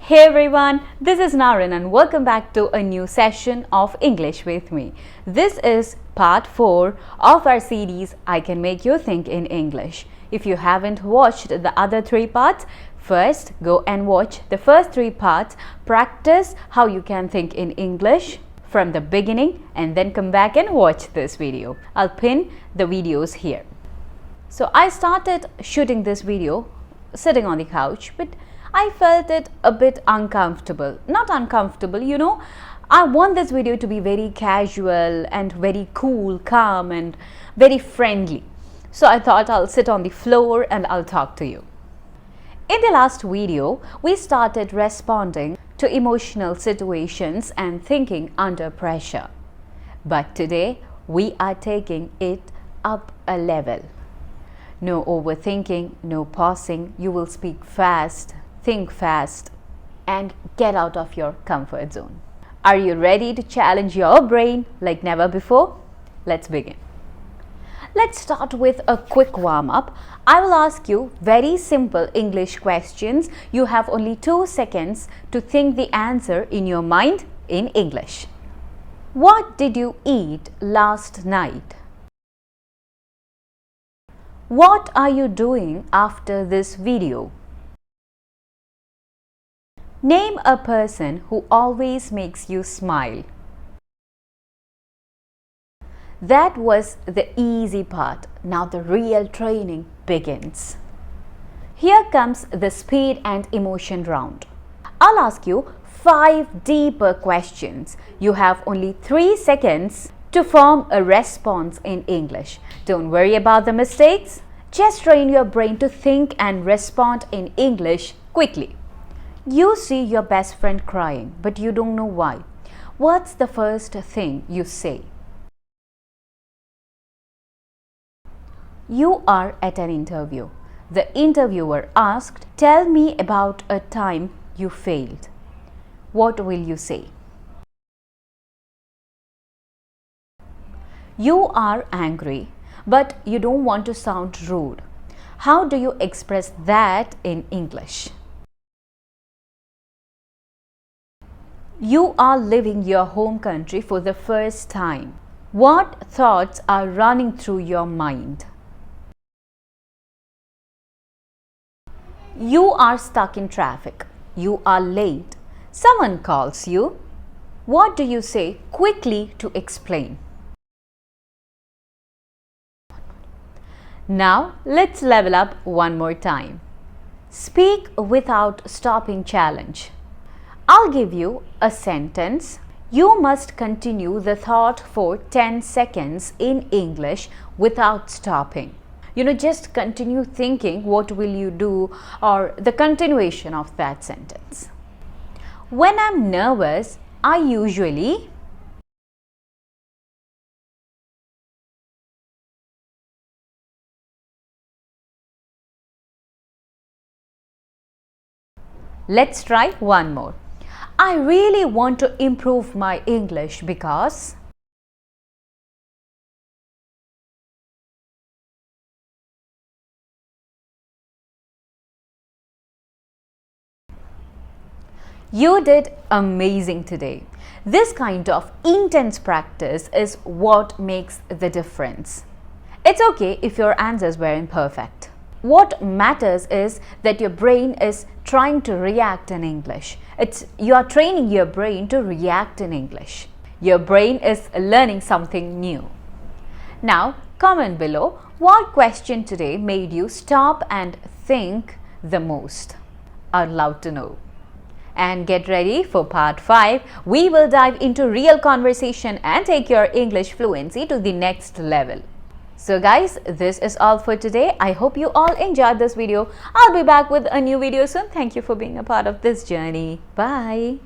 Hey everyone, this is Naren and welcome back to a new session of English with me. This is part 4 of our series I Can Make You Think in English. If you haven't watched the other 3 parts, first go and watch the first 3 parts, practice how you can think in English from the beginning and then come back and watch this video. I'll pin the videos here. So I started shooting this video sitting on the couch, but I felt it a bit uncomfortable. Not uncomfortable, I want this video to be very casual and very cool, calm and very friendly. So I thought I'll sit on the floor and I'll talk to you. In the last video, we started responding to emotional situations and thinking under pressure. But today, we are taking it up a level. No overthinking, no pausing, you will speak fast, think fast, and get out of your comfort zone. Are you ready to challenge your brain like never before? Let's begin. Let's start with a quick warm-up. I will ask you very simple English questions. You have only 2 seconds to think the answer in your mind in English. What did you eat last night? What are you doing after this video? Name a person who always makes you smile. That was the easy part. Now the real training begins. Here comes the speed and emotion round. I'll ask you 5 deeper questions. You have only 3 seconds to form a response in English. Don't worry about the mistakes. Just train your brain to think and respond in English quickly. You see your best friend crying, but you don't know why. What's the first thing you say? You are at an interview. The interviewer asked, "Tell me about a time you failed." What will you say? You are angry, but you don't want to sound rude. How do you express that in English? You are leaving your home country for the first time. What thoughts are running through your mind? You are stuck in traffic. You are late. Someone calls you. What do you say quickly to explain? Now let's level up one more time. Speak without stopping challenge. I'll give you a sentence. You must continue the thought for 10 seconds in English without stopping. Just continue thinking what will you do or the continuation of that sentence. When I'm nervous, I usually... Let's try one more. I really want to improve my English because... You did amazing today. This kind of intense practice is what makes the difference. It's okay if your answers were imperfect. What matters is that your brain is trying to react in English. You are training your brain to react in English. Your brain is learning something new. Now, comment below what question today made you stop and think the most. I'd love to know. And get ready for part 5. We will dive into real conversation and take your English fluency to the next level. So guys, this is all for today. I hope you all enjoyed this video. I'll be back with a new video soon. Thank you for being a part of this journey. Bye.